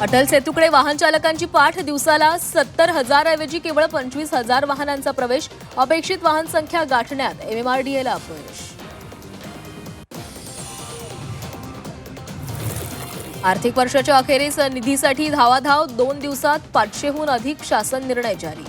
अटल सेतूकडे वाहन चालकांची पाठ, दिवसाला 70,000 ऐवजी केवळ 25,000 वाहनांचा प्रवेश. अपेक्षित वाहन संख्या गाठण्यात एमएमआरडीएला अपयश. आर्थिक वर्षाच्या अखेरीस निधीसाठी धावाधाव, 2 दिवसात 500हून अधिक शासन निर्णय जारी.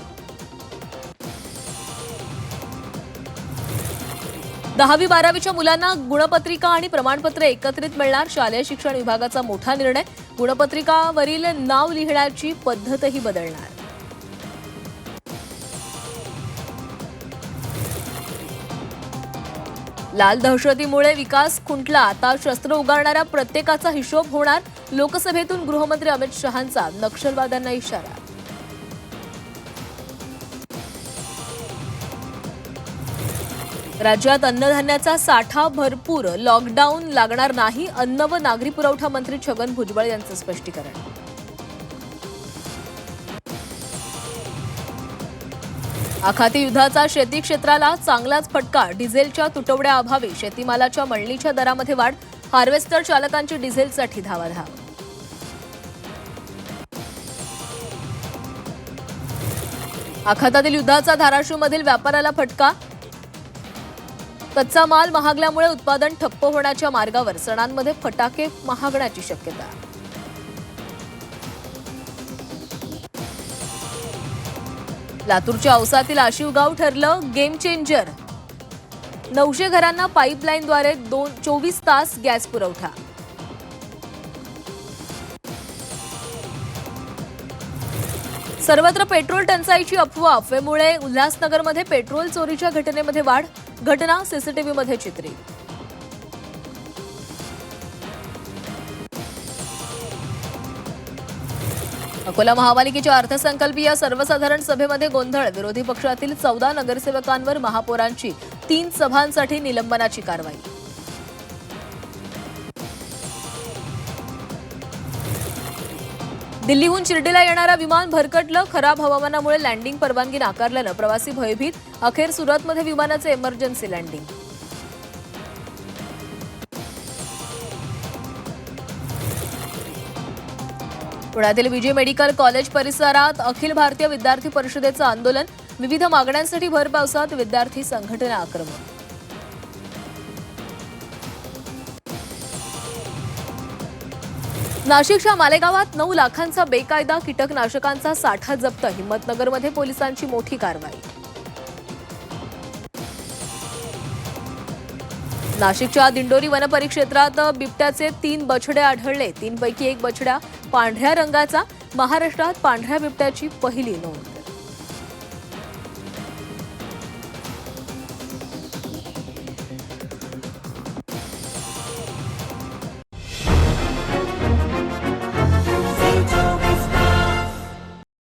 10वी-12वीच्या मुलांना गुणपत्रिका आणि प्रमाणपत्र एकत्रित मिळणार. शालेय शिक्षण विभागाचा मोठा निर्णय. गुणपत्रिकावरील नाव लिहिण्याची पद्धतही बदलणार. लाल दहशतीमुळे विकास खुंटला, आता शस्त्र उगारणाऱ्या प्रत्येकाचा हिशोब होणार. लोकसभेतून गृहमंत्री अमित शहांचा नक्षलवाद्यांना इशारा. राज्यात अन्नधान्याचा साठा भरपूर, लॉकडाऊन लागणार नाही. अन्न व नागरी पुरवठा मंत्री छगन भुजबळ यांचं स्पष्टीकरण. आखाती युद्धाचा शेती क्षेत्राला चांगलाच फटका. डिझेलच्या तुटवड्याअभावी शेतीमालाच्या मळणीच्या दरामध्ये वाढ. हार्वेस्टर चालकांची डिझेलसाठी धावाधाव. आखातातील युद्धाचा धाराशिवमधील व्यापाऱ्याला फटका. कच्चा माल महागल्यामुळे उत्पादन ठप्प होण्याच्या मार्गावर. सणांमध्ये फटाके महागण्याची शक्यता. लातूरच्या औसातील आशिवगाव ठरलं गेम चेंजर. 900 घरांना पाईपलाईनद्वारे 24 तास गॅस पुरवठा. सर्वत्र पेट्रोल टंचाईची अफवा. अफवेमुळे उल्हासनगरमध्ये पेट्रोल चोरीच्या घटनेमध्ये वाढ. घटना सीसीटीव्हीमध्ये चित्रित. अकोला महापालिकेच्या अर्थसंकल्पीय सर्वसाधारण सभेमध्ये गोंधळ. विरोधी पक्षातील 14 नगरसेवकांवर महापौरांची 3 सभांसाठी निलंबनाची कारवाई. दिल्लीहून शिर्डीला येणारा विमान भरकटलं. खराब हवामानामुळे लँडिंग परवानगी नाकारल्यानं प्रवासी भयभीत. अखेर सुरतमध्ये विमानाचे इमर्जन्सी लँडिंग. पुण्यातील विजय मेडिकल कॉलेज परिसरात अखिल भारतीय विद्यार्थी परिषदेचं आंदोलन. विविध मागण्यांसाठी भर पावसात विद्यार्थी संघटना आक्रमक. नाशिकच्या मालेगावात 9 लाखांचा बेकायदा कीटकनाशकांचा साठा जप्त. हिम्मतनगरमध्ये पोलिसांची मोठी कारवाई. नाशिकच्या दिंडोरी वनपरिक्षेत्रात बिबट्याचे 3 बछडे आढळले. 3 पैकी 1 बछडा पांढऱ्या रंगाचा. महाराष्ट्रात पांढऱ्या बिबट्याची पहिली नोंद.